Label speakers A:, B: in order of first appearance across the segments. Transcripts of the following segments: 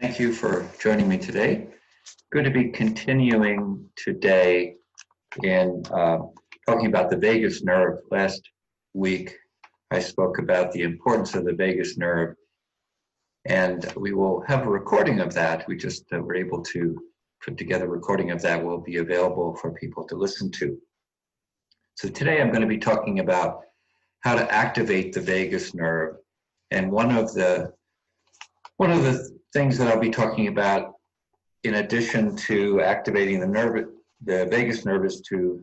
A: Thank you for joining me today. Good to be continuing today in talking about the vagus nerve. Last week, I spoke about the importance of the vagus nerve, and we will have a recording of that. We just were able to put together a recording of that will be available for people to listen to. So today I'm going to be talking about how to activate the vagus nerve, and one of the things that I'll be talking about, in addition to activating the vagus nerve, is to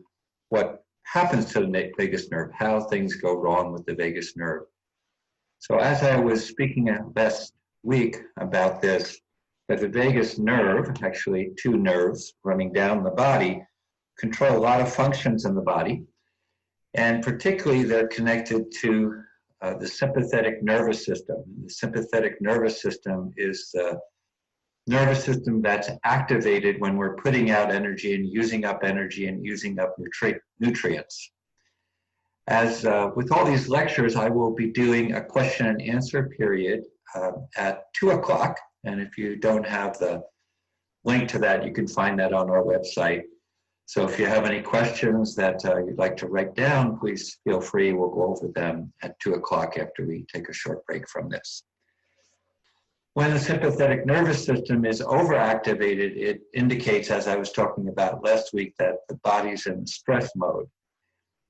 A: what happens to the vagus nerve, how things go wrong with the vagus nerve. So as I was speaking last week about this, that the vagus nerve, actually two nerves running down the body, control a lot of functions in the body, and particularly they're connected to the sympathetic nervous system. The sympathetic nervous system is the nervous system that's activated when we're putting out energy and using up nutrients. As with all these lectures, I will be doing a question and answer period at 2 o'clock. And if you don't have the link to that, you can find that on our website. So if you have any questions that you'd like to write down, please feel free. We'll go over them at 2 o'clock after we take a short break from this. When the sympathetic nervous system is overactivated, it indicates, as I was talking about last week, that the body's in stress mode.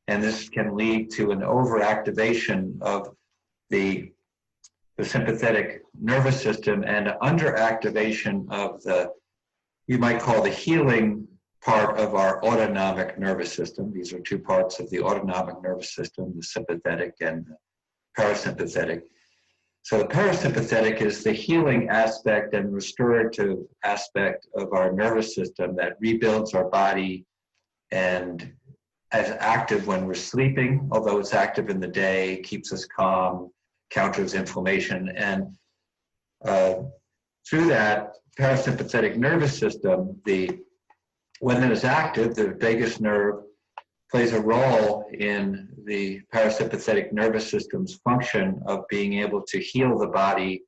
A: And this can lead to an overactivation of the sympathetic nervous system and an underactivation of you might call the healing part of our autonomic nervous system. These are two parts of the autonomic nervous system, the sympathetic and the parasympathetic. So the parasympathetic is the healing aspect and restorative aspect of our nervous system that rebuilds our body and is active when we're sleeping, although it's active in the day, keeps us calm, counters inflammation. And through that parasympathetic nervous system, when it is active, the vagus nerve plays a role in the parasympathetic nervous system's function of being able to heal the body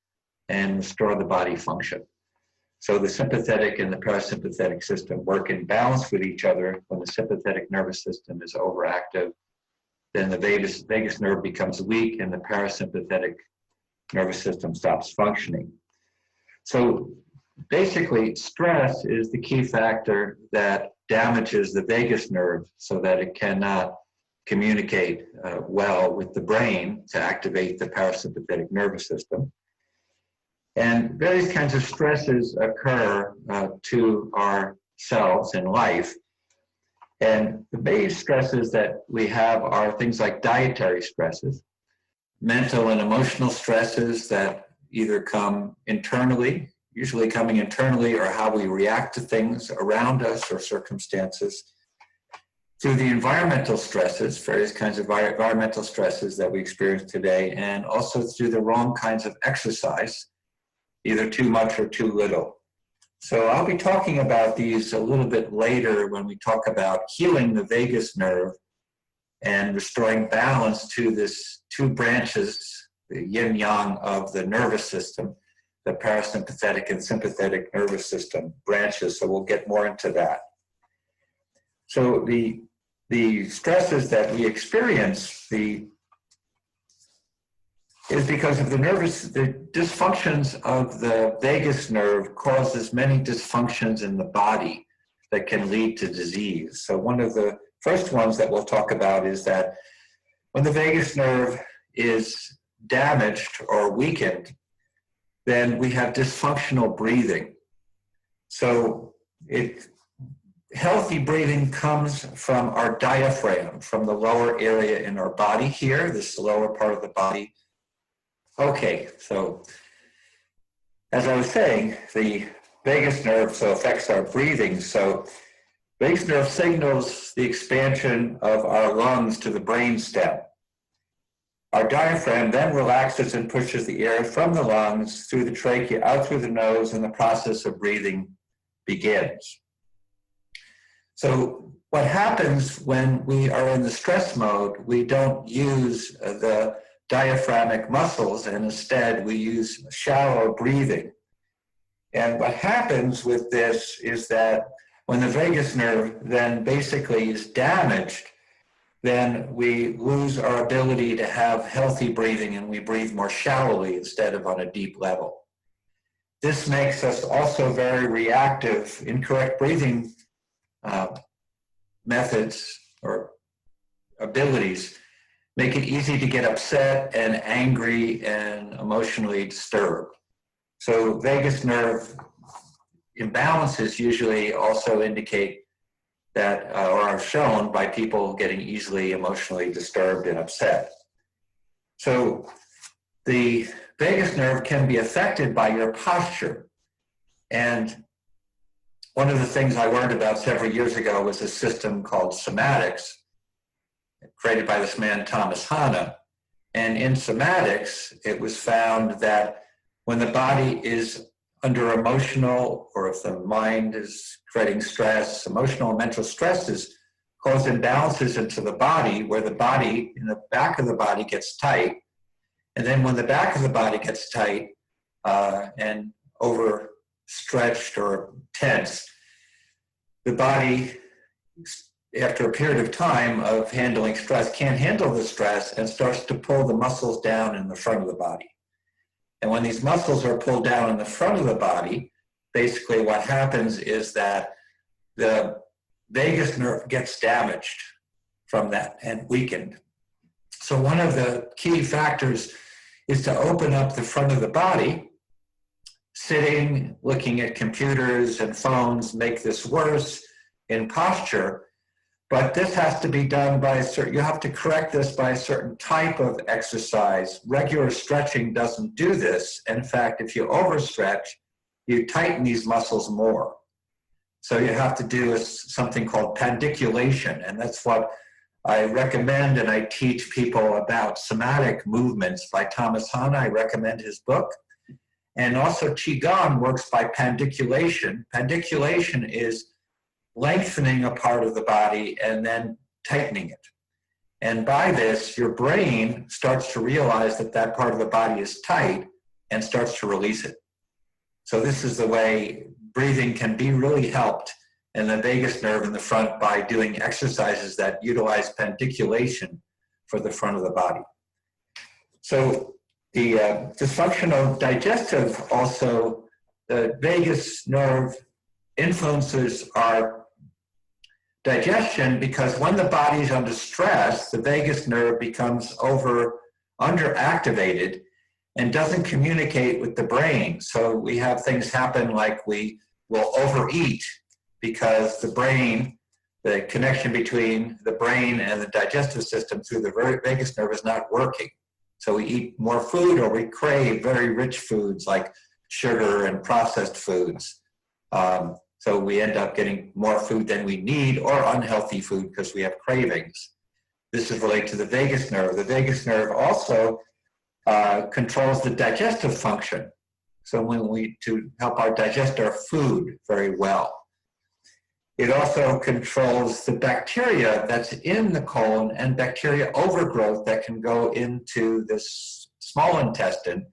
A: and restore the body function. So the sympathetic and the parasympathetic system work in balance with each other. When the sympathetic nervous system is overactive, then the vagus nerve becomes weak and the parasympathetic nervous system stops functioning. So basically, stress is the key factor that damages the vagus nerve so that it cannot communicate well with the brain to activate the parasympathetic nervous system. And various kinds of stresses occur to ourselves in life. And the base stresses that we have are things like dietary stresses, mental and emotional stresses that either come internally, usually coming internally, or how we react to things around us or circumstances, through the environmental stresses, various kinds of environmental stresses that we experience today, and also through the wrong kinds of exercise, either too much or too little. So I'll be talking about these a little bit later when we talk about healing the vagus nerve and restoring balance to this two branches, the yin-yang of the nervous system, the parasympathetic and sympathetic nervous system branches. So we'll get more into that. So the stresses that we experience is because of the dysfunctions of the vagus nerve causes many dysfunctions in the body that can lead to disease. So one of the first ones that we'll talk about is that when the vagus nerve is damaged or weakened, then we have dysfunctional breathing. So healthy breathing comes from our diaphragm, from the lower area in our body here, this lower part of the body. Okay, so as I was saying, the vagus nerve affects our breathing. So vagus nerve signals the expansion of our lungs to the brain stem. Our diaphragm then relaxes and pushes the air from the lungs through the trachea, out through the nose, and the process of breathing begins. So what happens when we are in the stress mode, we don't use the diaphragmatic muscles, and instead we use shallow breathing. And what happens with this is that when the vagus nerve then basically is damaged, then we lose our ability to have healthy breathing, and we breathe more shallowly instead of on a deep level. This makes us also very reactive. Incorrect breathing methods or abilities make it easy to get upset and angry and emotionally disturbed. So vagus nerve imbalances usually also indicate that, or are shown by people getting easily emotionally disturbed and upset. So the vagus nerve can be affected by your posture. And one of the things I learned about several years ago was a system called Somatics, created by this man, Thomas Hanna. And in Somatics, it was found that when the body is under emotional, or if the mind is creating stress, emotional and mental stresses cause imbalances into the body, where the body, in the back of the body, gets tight. And then when the back of the body gets tight and overstretched or tense, the body, after a period of time of handling stress, can't handle the stress and starts to pull the muscles down in the front of the body. And when these muscles are pulled down in the front of the body, basically what happens is that the vagus nerve gets damaged from that and weakened. So one of the key factors is to open up the front of the body. Sitting, looking at computers and phones make this worse in posture. But this has to be done by you have to correct this by a certain type of exercise. Regular stretching doesn't do this. In fact, if you overstretch, you tighten these muscles more. So you have to do something called pandiculation, and that's what I recommend, and I teach people about somatic movements by Thomas Hanna. I recommend his book. And also Qigong works by pandiculation. Pandiculation is lengthening a part of the body and then tightening it. And by this, your brain starts to realize that that part of the body is tight and starts to release it. So this is the way breathing can be really helped in the vagus nerve in the front by doing exercises that utilize pandiculation for the front of the body. So the dysfunctional digestive also, the vagus nerve influences our digestion, because when the body is under stress, the vagus nerve becomes underactivated and doesn't communicate with the brain. So we have things happen like we will overeat because the brain, the connection between the brain and the digestive system through the vagus nerve is not working. So we eat more food, or we crave very rich foods like sugar and processed foods. So we end up getting more food than we need, or unhealthy food because we have cravings. This is related to the vagus nerve. The vagus nerve also controls the digestive function. So to help our digest our food very well. It also controls the bacteria that's in the colon and bacteria overgrowth that can go into this small intestine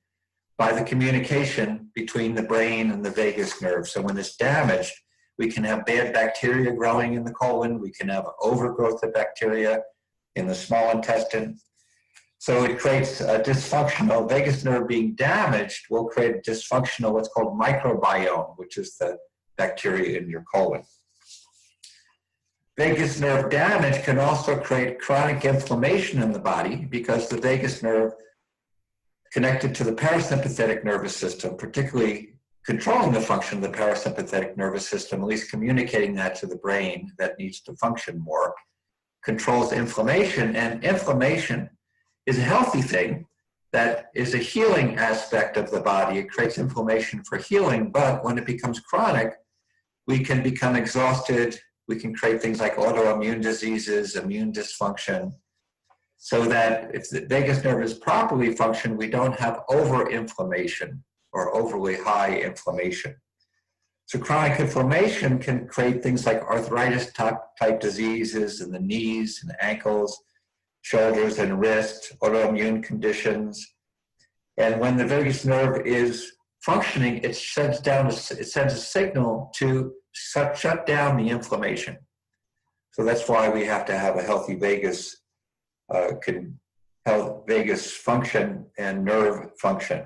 A: by the communication between the brain and the vagus nerve. So when it's damaged, we can have bad bacteria growing in the colon. We can have overgrowth of bacteria in the small intestine. So it creates a dysfunctional, vagus nerve being damaged will create a dysfunctional, what's called microbiome, which is the bacteria in your colon. Vagus nerve damage can also create chronic inflammation in the body, because the vagus nerve connected to the parasympathetic nervous system, particularly controlling the function of the parasympathetic nervous system, at least communicating that to the brain that needs to function more, controls inflammation. And inflammation is a healthy thing that is a healing aspect of the body. It creates inflammation for healing, but when it becomes chronic, we can become exhausted. We can create things like autoimmune diseases, immune dysfunction, so that if the vagus nerve is properly functioned, we don't have over-inflammation or overly high inflammation. So chronic inflammation can create things like arthritis type diseases in the knees and ankles, shoulders and wrists, autoimmune conditions. And when the vagus nerve is functioning, it sends a signal to shut down the inflammation. So that's why we have to have a healthy vagus function and nerve function.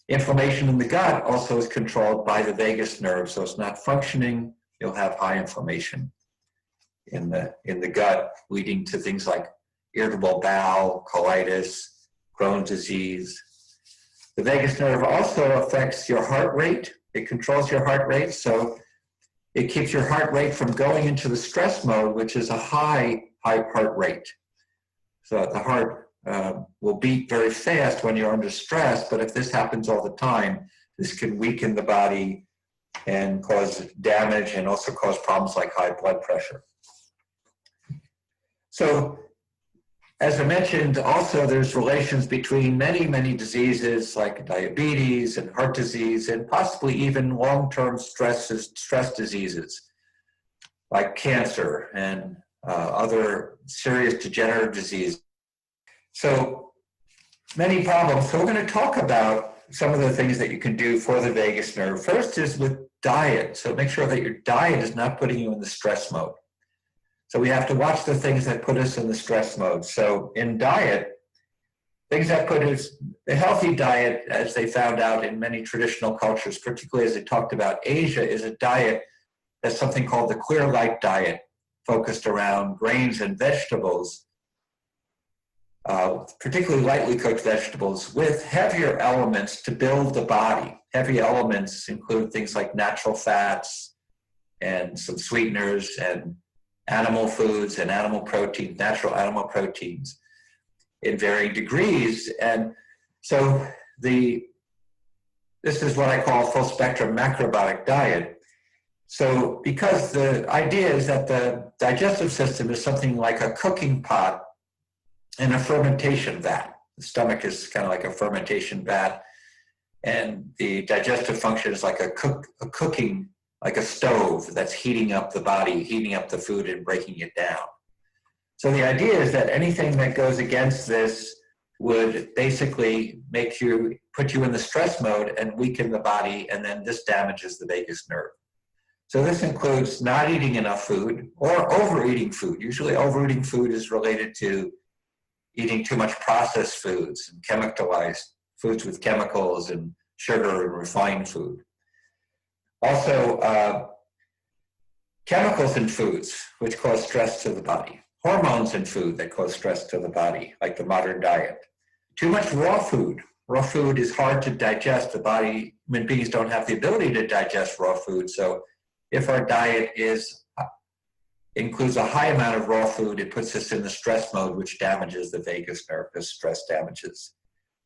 A: Inflammation in the gut also is controlled by the vagus nerve, so it's not functioning, you'll have high inflammation in the gut, leading to things like irritable bowel, colitis, Crohn's disease. The vagus nerve also affects your heart rate. It controls your heart rate, so it keeps your heart rate from going into the stress mode, which is a high heart rate. So the heart will beat very fast when you're under stress, but if this happens all the time, this can weaken the body and cause damage and also cause problems like high blood pressure. So, as I mentioned, also there's relations between many diseases like diabetes and heart disease and possibly even long-term stress diseases like cancer and other serious degenerative disease. So many problems. So we're going to talk about some of the things that you can do for the vagus nerve. First is with diet. So make sure that your diet is not putting you in the stress mode. So we have to watch the things that put us in the stress mode. So in diet, things that put us, a healthy diet, as they found out in many traditional cultures, particularly as they talked about Asia, is a diet that's something called the clear light diet, focused around grains and vegetables, particularly lightly cooked vegetables with heavier elements to build the body. Heavy elements include things like natural fats and some sweeteners and animal foods and animal protein, natural animal proteins in varying degrees. And so this is what I call full spectrum macrobiotic diet. So because the idea is that the digestive system is something like a cooking pot and a fermentation vat. The stomach is kind of like a fermentation vat, and the digestive function is like a cooking, like a stove that's heating up the body, heating up the food and breaking it down. So the idea is that anything that goes against this would basically put you in the stress mode and weaken the body, and then this damages the vagus nerve. So this includes not eating enough food or overeating food. Usually overeating food is related to eating too much processed foods and chemicalized foods with chemicals and sugar and refined food. Also, chemicals in foods, which cause stress to the body. Hormones in food that cause stress to the body, like the modern diet. Too much raw food. Raw food is hard to digest. Human beings don't have the ability to digest raw food. So if our diet includes a high amount of raw food, it puts us in the stress mode, which damages the vagus nerve because stress damages.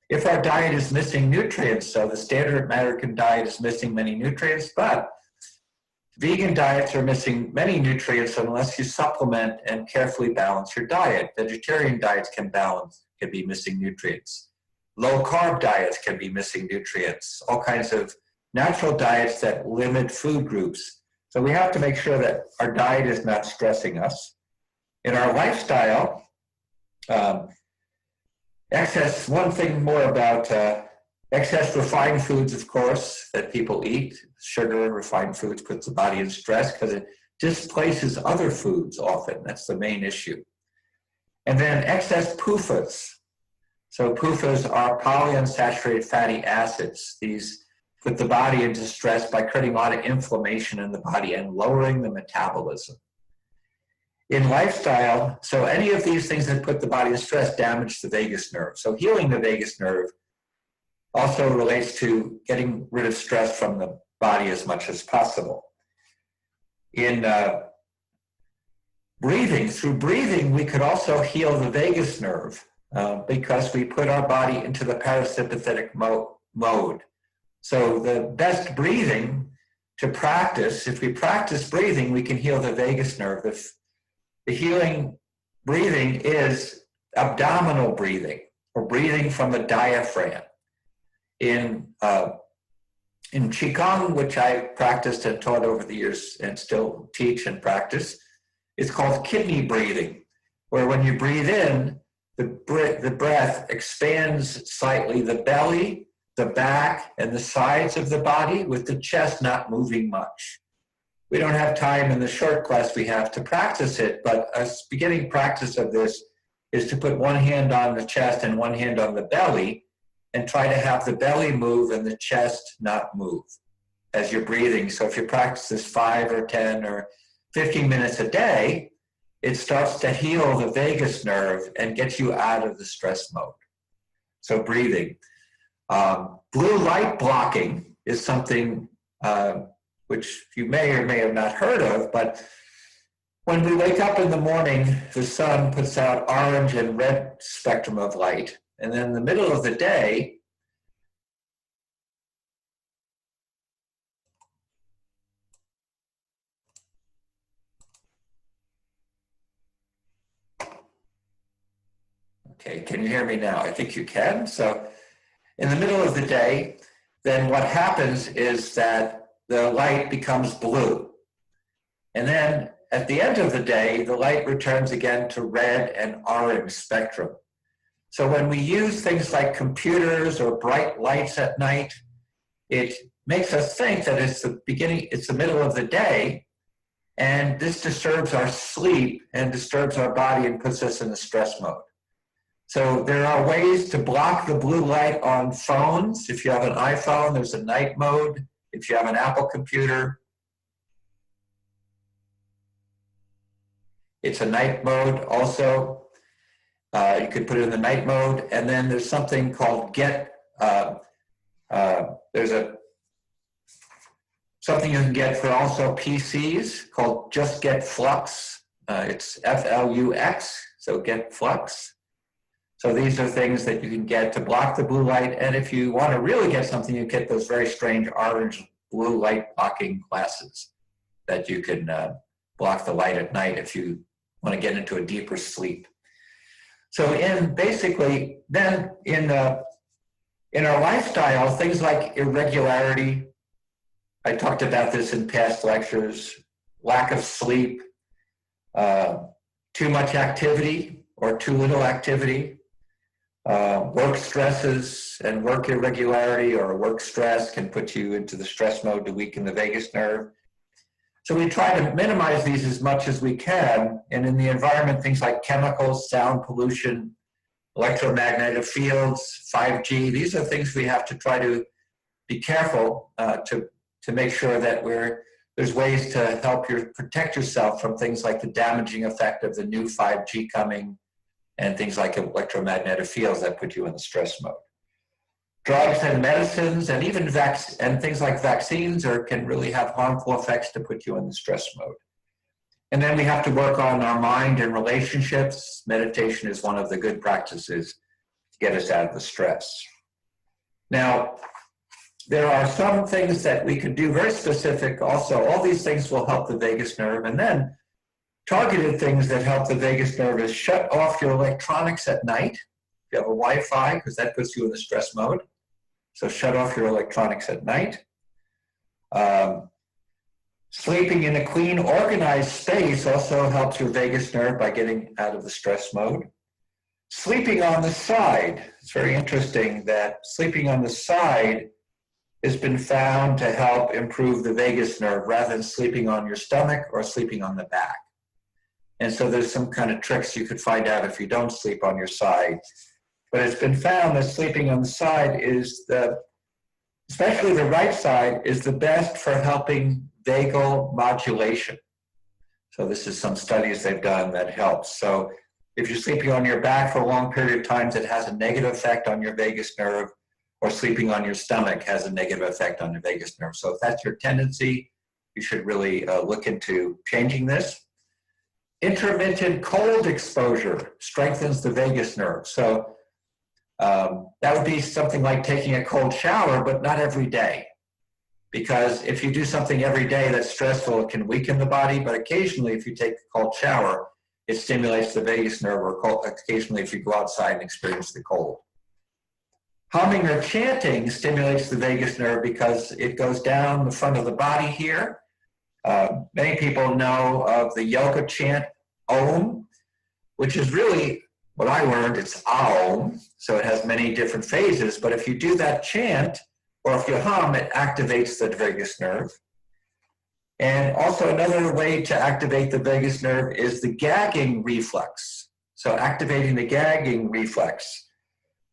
A: If our diet is missing nutrients, so the standard American diet is missing many nutrients, but vegan diets are missing many nutrients unless you supplement and carefully balance your diet. Vegetarian diets can be missing nutrients. Low carb diets can be missing nutrients. All kinds of natural diets that limit food groups. So we have to make sure that our diet is not stressing us. In our lifestyle, one thing more about excess refined foods, of course, that people eat. Sugar and refined foods puts the body in stress because it displaces other foods often. That's the main issue. And then excess PUFAs. So PUFAs are polyunsaturated fatty acids. These put the body into stress by creating a lot of inflammation in the body and lowering the metabolism. In lifestyle, so any of these things that put the body in stress damage the vagus nerve. So healing the vagus nerve also relates to getting rid of stress from the body as much as possible. In through breathing, we could also heal the vagus nerve because we put our body into the parasympathetic mode. So the best breathing to practice, if we practice breathing, we can heal the vagus nerve. The healing breathing is abdominal breathing, or breathing from the diaphragm. In Qigong, which I practiced and taught over the years and still teach and practice, it's called kidney breathing, where when you breathe in, the breath expands slightly the belly the back and the sides of the body with the chest not moving much. We don't have time in the short class we have to practice it, but a beginning practice of this is to put one hand on the chest and one hand on the belly and try to have the belly move and the chest not move as you're breathing. So if you practice this 5 or 10 or 15 minutes a day, it starts to heal the vagus nerve and get you out of the stress mode. So breathing. Blue light blocking is something which you may or may have not heard of, but when we wake up in the morning, the sun puts out orange and red spectrum of light. And then in the middle of the day, okay, can you hear me now? I think you can. So in the middle of the day, then what happens is that the light becomes blue. And then at the end of the day, the light returns again to red and orange spectrum. So when we use things like computers or bright lights at night, it makes us think that it's the beginning, it's the middle of the day, and this disturbs our sleep and disturbs our body and puts us in a stress mode. So there are ways to block the blue light on phones. If you have an iPhone, there's a night mode. If you have an Apple computer, it's a night mode also. You could put it in the night mode. And then there's something called something you can get for also PCs called Just Get Flux. It's Flux, so Get Flux. So these are things that you can get to block the blue light. And if you want to really get something, you get those very strange orange blue light blocking glasses that you can block the light at night if you want to get into a deeper sleep. So basically, then in our lifestyle, things like irregularity, I talked about this in past lectures, lack of sleep, too much activity or too little activity, work stresses and work irregularity or work stress can put you into the stress mode to weaken the vagus nerve. So we try to minimize these as much as we can. And in the environment, things like chemicals, sound pollution, electromagnetic fields, 5G, these are things we have to try to be careful to make sure that there's ways to help you protect yourself from things like the damaging effect of the new 5G coming and things like electromagnetic fields that put you in the stress mode. Drugs and medicines and even things like vaccines can really have harmful effects to put you in the stress mode. And then we have to work on our mind and relationships. Meditation is one of the good practices to get us out of the stress. Now, there are some things that we could do very specific also. All these things will help the vagus nerve. And then targeted things that help the vagus nerve is shut off your electronics at night. If you have a Wi-Fi, because that puts you in the stress mode. So shut off your electronics at night. Sleeping in a clean, organized space also helps your vagus nerve by getting out of the stress mode. Sleeping on the side. It's very interesting that sleeping on the side has been found to help improve the vagus nerve rather than sleeping on your stomach or sleeping on the back. And so there's some kind of tricks you could find out if you don't sleep on your side. But it's been found that sleeping on the side especially the right side, is the best for helping vagal modulation. So this is some studies they've done that helps. So if you're sleeping on your back for a long period of time, it has a negative effect on your vagus nerve, or sleeping on your stomach has a negative effect on your vagus nerve. So if that's your tendency, you should really look into changing this. Intermittent cold exposure strengthens the vagus nerve. So that would be something like taking a cold shower, but not every day. Because if you do something every day that's stressful, it can weaken the body, but occasionally if you take a cold shower, it stimulates the vagus nerve, or occasionally if you go outside and experience the cold. Humming or chanting stimulates the vagus nerve because it goes down the front of the body here. Many people know of the yoga chant Om, which is really what I learned, it's Aum. So it has many different phases, but if you do that chant, or if you hum, it activates the vagus nerve. And also another way to activate the vagus nerve is the gagging reflex. So activating the gagging reflex.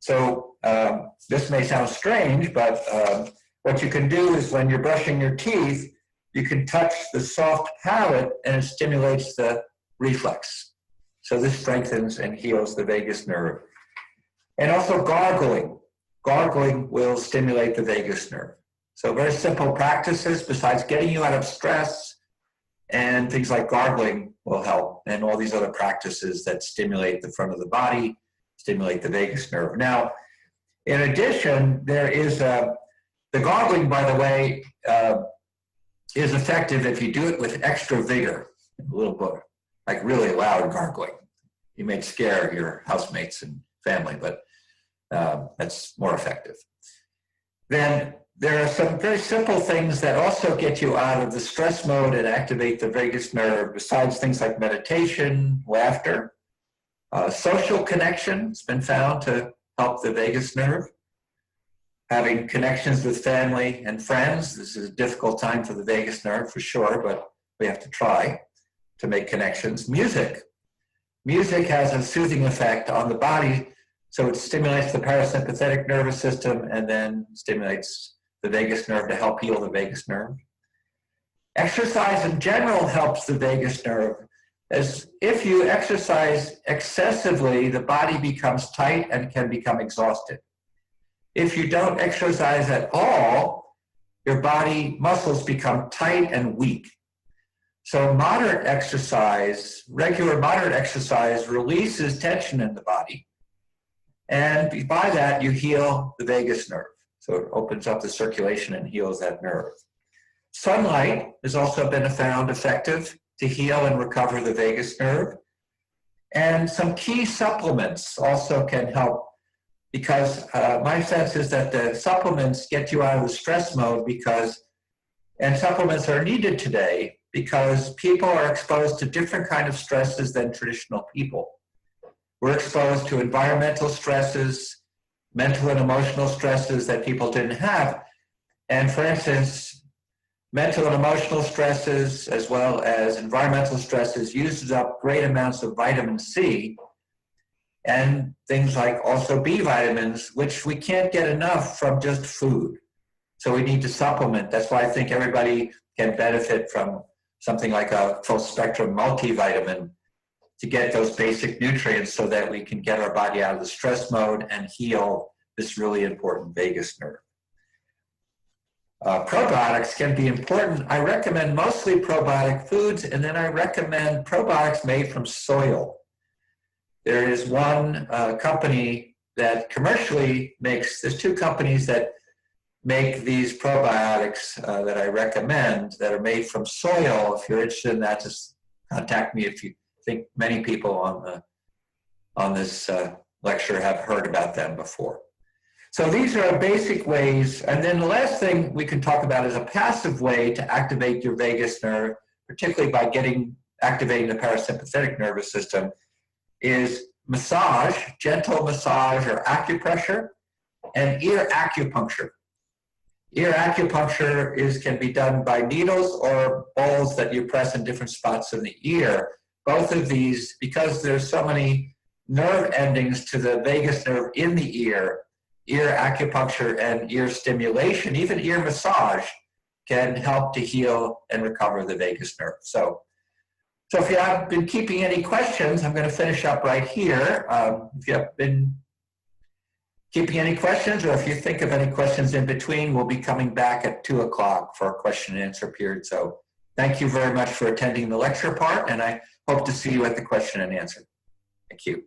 A: So this may sound strange, but what you can do is when you're brushing your teeth, you can touch the soft palate and it stimulates the reflex. So this strengthens and heals the vagus nerve. And also gargling. Gargling will stimulate the vagus nerve. So very simple practices besides getting you out of stress, and things like gargling will help, and all these other practices that stimulate the front of the body, stimulate the vagus nerve. Now, in addition, there is the gargling, by the way, is effective if you do it with extra vigor, a little bit, like really loud gargling. You may scare your housemates and family, but that's more effective. Then there are some very simple things that also get you out of the stress mode and activate the vagus nerve, besides things like meditation, laughter. Social connection has been found to help the vagus nerve. Having connections with family and friends. This is a difficult time for the vagus nerve for sure, but we have to try to make connections. Music. Music has a soothing effect on the body, so it stimulates the parasympathetic nervous system and then stimulates the vagus nerve to help heal the vagus nerve. Exercise in general helps the vagus nerve, as if you exercise excessively, the body becomes tight and can become exhausted. If you don't exercise at all, your body muscles become tight and weak. So moderate exercise, regular moderate exercise, releases tension in the body. And by that, you heal the vagus nerve. So it opens up the circulation and heals that nerve. Sunlight has also been found effective to heal and recover the vagus nerve. And some key supplements also can help, because my sense is that the supplements get you out of the stress mode and supplements are needed today because people are exposed to different kinds of stresses than traditional people. We're exposed to environmental stresses, mental and emotional stresses that people didn't have. And for instance, mental and emotional stresses as well as environmental stresses uses up great amounts of vitamin C and things like also B vitamins, which we can't get enough from just food. So we need to supplement. That's why I think everybody can benefit from something like a full spectrum multivitamin to get those basic nutrients so that we can get our body out of the stress mode and heal this really important vagus nerve. Probiotics can be important. I recommend mostly probiotic foods, and then I recommend probiotics made from soil. There is one company that commercially makes, there's two companies that make these probiotics that I recommend that are made from soil. If you're interested in that, just contact me. If you think many people on this lecture have heard about them before. So these are basic ways. And then the last thing we can talk about is a passive way to activate your vagus nerve, particularly by activating the parasympathetic nervous system, is massage, gentle massage or acupressure, and ear acupuncture. Ear acupuncture can be done by needles or balls that you press in different spots in the ear. Both of these, because there's so many nerve endings to the vagus nerve in the ear acupuncture and ear stimulation, even ear massage, can help to heal and recover the vagus nerve. So if you have been keeping any questions, I'm going to finish up right here. If you have been keeping any questions, or if you think of any questions in between, we'll be coming back at 2 o'clock for a question and answer period. So thank you very much for attending the lecture part, and I hope to see you at the question and answer. Thank you.